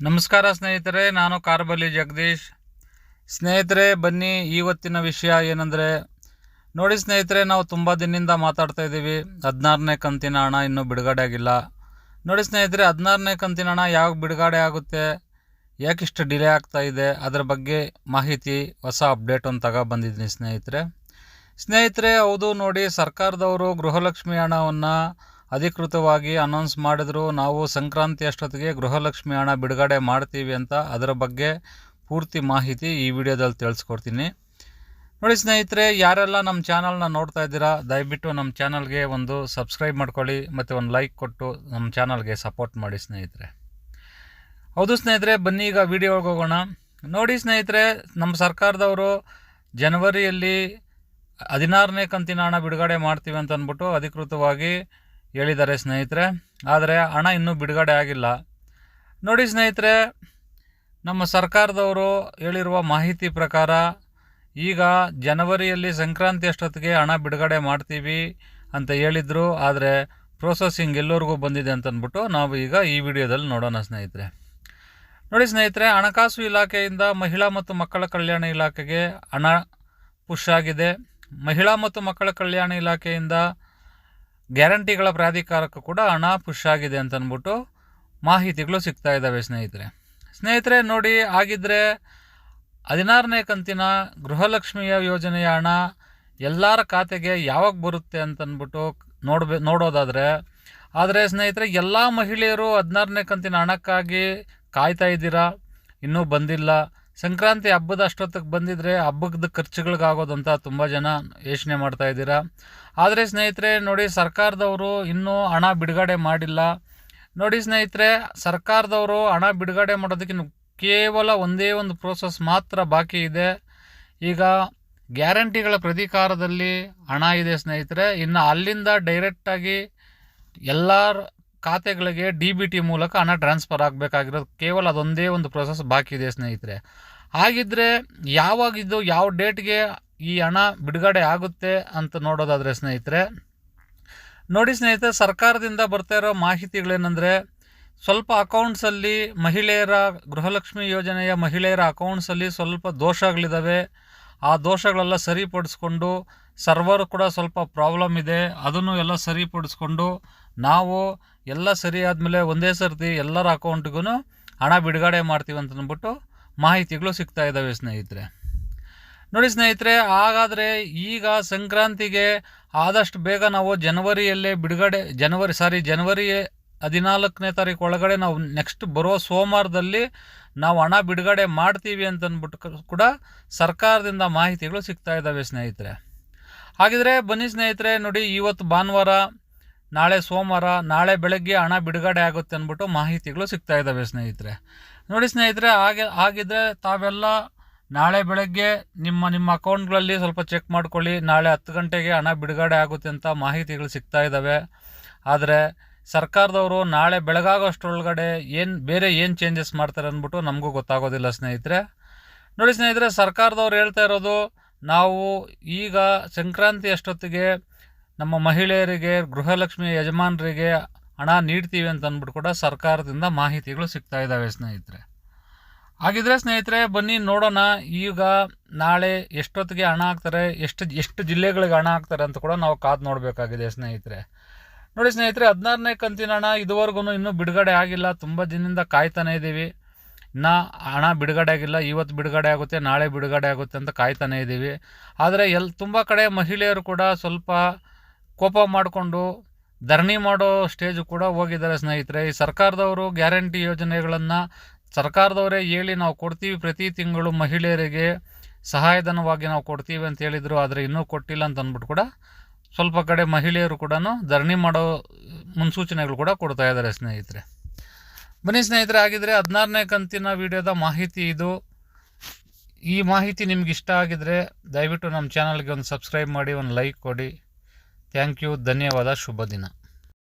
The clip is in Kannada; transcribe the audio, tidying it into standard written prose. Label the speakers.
Speaker 1: ನಮಸ್ಕಾರ ಸ್ನೇಹಿತರೆ, ನಾನು ಕಾರ್ಬಲಿ ಜಗದೀಶ್. ಸ್ನೇಹಿತರೆ, ಬನ್ನಿ ಇವತ್ತಿನ ವಿಷಯ ಏನಂದರೆ, ನೋಡಿ ಸ್ನೇಹಿತರೆ, ನಾವು ತುಂಬ ದಿನದಿಂದ ಮಾತಾಡ್ತಾ ಇದ್ದೀವಿ. 16ನೇ ಕಂತಿನ ಹಣ ಇನ್ನೂ ಬಿಡುಗಡೆ ಆಗಿಲ್ಲ. ನೋಡಿ ಸ್ನೇಹಿತರೆ, 16ನೇ ಕಂತಿನ ಹಣ ಯಾವಾಗ ಬಿಡುಗಡೆ ಆಗುತ್ತೆ, ಯಾಕಿಷ್ಟು ಡಿಲೇ ಆಗ್ತಾ ಇದೆ, ಅದರ ಬಗ್ಗೆ ಮಾಹಿತಿ, ಹೊಸ ಅಪ್ಡೇಟ್ ಒಂದು ತಗೊಬಂದಿದ್ದೀನಿ ಸ್ನೇಹಿತರೆ. ಹೌದು, ನೋಡಿ, ಸರ್ಕಾರದವರು ಗೃಹಲಕ್ಷ್ಮಿ ಹಣವನ್ನು ಅಧಿಕೃತವಾಗಿ ಅನೌನ್ಸ್ ಮಾಡಿದ್ರು. ನಾವು ಸಂಕ್ರಾಂತಿ ಅಷ್ಟೊತ್ತಿಗೆ ಗೃಹಲಕ್ಷ್ಮಿ ಹಣ ಬಿಡುಗಡೆ ಮಾಡ್ತೀವಿ ಅಂತ. ಅದರ ಬಗ್ಗೆ ಪೂರ್ತಿ ಮಾಹಿತಿ ಈ ವಿಡಿಯೋದಲ್ಲಿ ತಿಳಿಸ್ಕೊಡ್ತೀನಿ. ನೋಡಿ ಸ್ನೇಹಿತರೆ, ಯಾರೆಲ್ಲ ನಮ್ಮ ಚಾನಲ್ನ ನೋಡ್ತಾ ಇದ್ದೀರಾ, ದಯವಿಟ್ಟು ನಮ್ಮ ಚಾನಲ್ಗೆ ಒಂದು ಸಬ್ಸ್ಕ್ರೈಬ್ ಮಾಡ್ಕೊಳ್ಳಿ ಮತ್ತು ಒಂದು ಲೈಕ್ ಕೊಟ್ಟು ನಮ್ಮ ಚಾನಲ್ಗೆ ಸಪೋರ್ಟ್ ಮಾಡಿ ಸ್ನೇಹಿತರೆ. ಹೌದು ಸ್ನೇಹಿತರೆ, ಬನ್ನಿ ಈಗ ವಿಡಿಯೋಗೆ ಹೋಗೋಣ. ನೋಡಿ ಸ್ನೇಹಿತರೆ, ನಮ್ಮ ಸರ್ಕಾರದವರು ಜನವರಿಯಲ್ಲಿ 16ನೇ ಕಂತಿನ ಹಣ ಬಿಡುಗಡೆ ಮಾಡ್ತೀವಿ ಅಂತ ಅಂದ್ಬಿಟ್ಟು ಅಧಿಕೃತವಾಗಿ ಹೇಳಿದ್ದಾರೆ ಸ್ನೇಹಿತರೆ. ಆದರೆ ಹಣ ಇನ್ನೂ ಬಿಡುಗಡೆ ಆಗಿಲ್ಲ. ನೋಡಿ ಸ್ನೇಹಿತರೆ, ನಮ್ಮ ಸರ್ಕಾರದವರು ಹೇಳಿರುವ ಮಾಹಿತಿ ಪ್ರಕಾರ ಈಗ ಜನವರಿಯಲ್ಲಿ ಸಂಕ್ರಾಂತಿ ಅಷ್ಟೊತ್ತಿಗೆ ಹಣ ಬಿಡುಗಡೆ ಮಾಡ್ತೀವಿ ಅಂತ ಹೇಳಿದರು. ಆದರೆ ಪ್ರೋಸೆಸಿಂಗ್ ಎಲ್ಲರಿಗೂ ಬಂದಿದೆ ಅಂತಂದ್ಬಿಟ್ಟು ನಾವು ಈಗ ಈ ವಿಡಿಯೋದಲ್ಲಿ ನೋಡೋಣ ಸ್ನೇಹಿತರೆ. ನೋಡಿ ಸ್ನೇಹಿತರೆ, ಹಣಕಾಸು ಇಲಾಖೆಯಿಂದ ಮಹಿಳಾ ಮತ್ತು ಮಕ್ಕಳ ಕಲ್ಯಾಣ ಇಲಾಖೆಗೆ ಹಣ ಪುಷ್ ಆಗಿದೆ. ಮಹಿಳಾ ಮತ್ತು ಮಕ್ಕಳ ಕಲ್ಯಾಣ ಇಲಾಖೆಯಿಂದ ಗ್ಯಾರಂಟಿಗಳ ಪ್ರಾಧಿಕಾರಕ್ಕೂ ಕೂಡ ಹಣ ಪುಷ್ ಆಗಿದೆ ಅಂತಂದ್ಬಿಟ್ಟು ಮಾಹಿತಿಗಳು ಸಿಗ್ತಾ ಇದ್ದಾವೆ ಸ್ನೇಹಿತರೆ. ನೋಡಿ, ಆಗಿದ್ದರೆ 16ನೇ ಕಂತಿನ ಗೃಹಲಕ್ಷ್ಮಿಯ ಯೋಜನೆಯ ಹಣ ಎಲ್ಲರ ಖಾತೆಗೆ ಯಾವಾಗ ಬರುತ್ತೆ ಅಂತಂದ್ಬಿಟ್ಟು ನೋಡೋದಾದರೆ, ಆದರೆ ಸ್ನೇಹಿತರೆ, ಎಲ್ಲ ಮಹಿಳೆಯರು 16ನೇ ಕಂತಿನ ಹಣಕ್ಕಾಗಿ ಕಾಯ್ತಾ ಇದ್ದೀರಾ, ಇನ್ನೂ ಬಂದಿಲ್ಲ. ಸಂಕ್ರಾಂತಿ ಹಬ್ಬದ ಅಷ್ಟೊತ್ತಿಗೆ ಬಂದಿದ್ದರೆ ಹಬ್ಬದ ಖರ್ಚುಗಳಿಗಾಗೋದಂತ ತುಂಬ ಜನ ಯೋಚನೆ ಮಾಡ್ತಾ ಇದ್ದೀರಾ. ಆದರೆ ಸ್ನೇಹಿತರೆ, ನೋಡಿ, ಸರ್ಕಾರದವರು ಇನ್ನೂ ಹಣ ಬಿಡುಗಡೆ ಮಾಡಿಲ್ಲ. ನೋಡಿ ಸ್ನೇಹಿತರೆ, ಸರ್ಕಾರದವರು ಹಣ ಬಿಡುಗಡೆ ಮಾಡೋದಕ್ಕೆ ಕೇವಲ ಒಂದೇ ಒಂದು ಪ್ರೋಸೆಸ್ ಮಾತ್ರ ಬಾಕಿ ಇದೆ. ಈಗ ಗ್ಯಾರಂಟಿಗಳ ಪ್ರಾಧಿಕಾರದಲ್ಲಿ ಹಣ ಇದೆ ಸ್ನೇಹಿತರೆ. ಇನ್ನು ಅಲ್ಲಿಂದ ಡೈರೆಕ್ಟಾಗಿ ಎಲ್ಲರ ಖಾತೆಗಳಿಗೆ DBT ಮೂಲಕ ಹಣ ಟ್ರಾನ್ಸ್ಫರ್ ಆಗಬೇಕಾಗಿರೋದು ಕೇವಲ ಅದೊಂದೇ ಒಂದು ಪ್ರೋಸೆಸ್ ಬಾಕಿ ಇದೆ ಸ್ನೇಹಿತರೆ. ಹಾಗಿದ್ದರೆ ಯಾವಾಗಿದ್ದು ಯಾವ ಡೇಟ್ಗೆ ಈ ಹಣ ಬಿಡುಗಡೆ ಆಗುತ್ತೆ ಅಂತ ನೋಡೋದಾದರೆ ಸ್ನೇಹಿತರೆ, ನೋಡಿ ಸ್ನೇಹಿತರೆ, ಸರ್ಕಾರದಿಂದ ಬರ್ತಾ ಇರೋ ಮಾಹಿತಿಗಳೇನೆಂದರೆ, ಸ್ವಲ್ಪ ಅಕೌಂಟ್ಸಲ್ಲಿ ಮಹಿಳೆಯರ ಗೃಹಲಕ್ಷ್ಮಿ ಯೋಜನೆಯ ಮಹಿಳೆಯರ ಅಕೌಂಟ್ಸಲ್ಲಿ ಸ್ವಲ್ಪ ದೋಷಗಳಿದ್ದಾವೆ. ಆ ದೋಷಗಳೆಲ್ಲ ಸರಿಪಡಿಸ್ಕೊಂಡು, ಸರ್ವರ್ ಕೂಡ ಸ್ವಲ್ಪ ಪ್ರಾಬ್ಲಮ್ ಇದೆ, ಅದನ್ನು ಎಲ್ಲ ಸರಿಪಡಿಸ್ಕೊಂಡು ನಾವು ಎಲ್ಲ ಸರಿ ಆದಮೇಲೆ ಒಂದೇ ಸರ್ತಿ ಎಲ್ಲರ ಅಕೌಂಟಿಗೂ ಹಣ ಬಿಡುಗಡೆ ಮಾಡ್ತೀವಿ ಅಂತ ಅಂದ್ಬಿಟ್ಟು ಮಾಹಿತಿಗಳು ಸಿಗ್ತಾ ಇದ್ದಾವೆ ಸ್ನೇಹಿತರೆ. ನೋಡಿ ಸ್ನೇಹಿತರೆ, ಹಾಗಾದರೆ ಈಗ ಸಂಕ್ರಾಂತಿಗೆ ಆದಷ್ಟು ಬೇಗ ನಾವು ಜನವರಿಯಲ್ಲೇ ಜನವರಿ 14ನೇ ತಾರೀಕು ಒಳಗಡೆ ನಾವು ನೆಕ್ಸ್ಟ್ ಬರೋ ಸೋಮವಾರದಲ್ಲಿ ನಾವು ಹಣ ಬಿಡುಗಡೆ ಮಾಡ್ತೀವಿ ಅಂತಂದ್ಬಿಟ್ಟು ಕೂಡ ಸರ್ಕಾರದಿಂದ ಮಾಹಿತಿಗಳು ಸಿಗ್ತಾ ಇದ್ದಾವೆ ಸ್ನೇಹಿತರೆ. ಹಾಗಿದ್ರೆ ಬನ್ನಿ ಸ್ನೇಹಿತರೆ, ನೋಡಿ, ಇವತ್ತು ಭಾನುವಾರ, ನಾಳೆ ಸೋಮವಾರ, ನಾಳೆ ಬೆಳಗ್ಗೆ ಹಣ ಬಿಡುಗಡೆ ಆಗುತ್ತೆ ಅಂದ್ಬಿಟ್ಟು ಮಾಹಿತಿಗಳು ಸಿಗ್ತಾ ಇದ್ದಾವೆ ಸ್ನೇಹಿತರೆ. ನೋಡಿ ಸ್ನೇಹಿತರೆ, ಹಾಗಿದ್ರೆ ತಾವೆಲ್ಲ ನಾಳೆ ಬೆಳಗ್ಗೆ ನಿಮ್ಮ ಅಕೌಂಟ್ಗಳಲ್ಲಿ ಸ್ವಲ್ಪ ಚೆಕ್ ಮಾಡ್ಕೊಳ್ಳಿ. ನಾಳೆ 10 ಗಂಟೆಗೆ ಹಣ ಬಿಡುಗಡೆ ಆಗುತ್ತೆ ಅಂತ ಮಾಹಿತಿಗಳು ಸಿಗ್ತಾ ಇದ್ದಾವೆ. ಆದರೆ ಸರ್ಕಾರದವರು ನಾಳೆ ಬೆಳಗಾಗೋಷ್ಟರೊಳಗಡೆ ಬೇರೆ ಏನು ಚೇಂಜಸ್ ಮಾಡ್ತಾರೆ ಅಂದ್ಬಿಟ್ಟು ನಮಗೂ ಗೊತ್ತಾಗೋದಿಲ್ಲ ಸ್ನೇಹಿತರೆ. ನೋಡಿ ಸ್ನೇಹಿತರೆ, ಸರ್ಕಾರದವ್ರು ಹೇಳ್ತಾ ಇರೋದು, ನಾವು ಈಗ ಸಂಕ್ರಾಂತಿ ಅಷ್ಟೊತ್ತಿಗೆ ನಮ್ಮ ಮಹಿಳೆಯರಿಗೆ, ಗೃಹಲಕ್ಷ್ಮಿ ಯಜಮಾನರಿಗೆ ಹಣ ನೀಡ್ತೀವಿ ಅಂತ ಅಂದ್ಬಿಟ್ಟು ಕೂಡ ಸರ್ಕಾರದಿಂದ ಮಾಹಿತಿಗಳು ಸಿಗ್ತಾ ಇದ್ದಾವೆ ಸ್ನೇಹಿತರೆ. ಹಾಗಿದ್ರೆ ಸ್ನೇಹಿತರೆ, ಬನ್ನಿ ನೋಡೋಣ ಈಗ ನಾಳೆ ಎಷ್ಟೊತ್ತಿಗೆ ಹಣ ಹಾಕ್ತಾರೆ, ಎಷ್ಟು ಜಿಲ್ಲೆಗಳಿಗೆ ಹಣ ಹಾಕ್ತಾರೆ ಅಂತ ಕೂಡ ನಾವು ಕಾದು ನೋಡಬೇಕಾಗಿದೆ ಸ್ನೇಹಿತರೆ. ನೋಡಿ ಸ್ನೇಹಿತರೆ, 16ನೇ ಕಂತಿನ ಹಣ ಇದುವರೆಗೂ ಇನ್ನೂ ಬಿಡುಗಡೆ ಆಗಿಲ್ಲ. ತುಂಬ ದಿನದಿಂದ ಕಾಯ್ತಾನೆ ಇದ್ದೀವಿ. ಇನ್ನೂ ಹಣ ಬಿಡುಗಡೆ ಆಗಿಲ್ಲ. ಇವತ್ತು ಬಿಡುಗಡೆ ಆಗುತ್ತೆ, ನಾಳೆ ಬಿಡುಗಡೆ ಆಗುತ್ತೆ ಅಂತ ಕಾಯ್ತಾನೆ ಇದ್ದೀವಿ. ಆದರೆ ತುಂಬ ಕಡೆ ಮಹಿಳೆಯರು ಕೂಡ ಸ್ವಲ್ಪ ಕೋಪ ಮಾಡಿಕೊಂಡು ಧರಣಿ ಮಾಡೋ ಸ್ಟೇಜು ಕೂಡ ಹೋಗಿದ್ದಾರೆ ಸ್ನೇಹಿತರೆ. ಈ ಸರ್ಕಾರದವರು ಗ್ಯಾರಂಟಿ ಯೋಜನೆಗಳನ್ನು ಸರ್ಕಾರದವರೇ ಹೇಳಿ ನಾವು ಕೊಡ್ತೀವಿ, ಪ್ರತಿ ತಿಂಗಳು ಮಹಿಳೆಯರಿಗೆ ಸಹಾಯಧನವಾಗಿ ನಾವು ಕೊಡ್ತೀವಿ ಅಂತ ಹೇಳಿದರು. ಆದರೆ ಇನ್ನೂ ಕೊಟ್ಟಿಲ್ಲ ಅಂತ ಅಂದ್ಬಿಟ್ಟು ಕೂಡ ಸ್ವಲ್ಪ ಕಡೆ ಮಹಿಳೆಯರು ಕೂಡ ಧರಣಿ ಮಾಡೋ ಮುನ್ಸೂಚನೆಗಳು ಕೂಡ ಕೊಡ್ತಾ ಇದ್ದಾರೆ ಸ್ನೇಹಿತರೆ. ಬನ್ನಿ ಸ್ನೇಹಿತರೆ, ಆಗಿದ್ದರೆ 16ನೇ ಕಂತಿನ ವಿಡಿಯೋದ ಮಾಹಿತಿ ಇದು. ಈ ಮಾಹಿತಿ ನಿಮ್ಗೆ ಇಷ್ಟ ಆಗಿದ್ದರೆ ದಯವಿಟ್ಟು ನಮ್ಮ ಚಾನಲ್ಗೆ ಒಂದು ಸಬ್ಸ್ಕ್ರೈಬ್ ಮಾಡಿ, ಒಂದು ಲೈಕ್ ಕೊಡಿ. ಥ್ಯಾಂಕ್ ಯು, ಧನ್ಯವಾದ, ಶುಭ ದಿನ.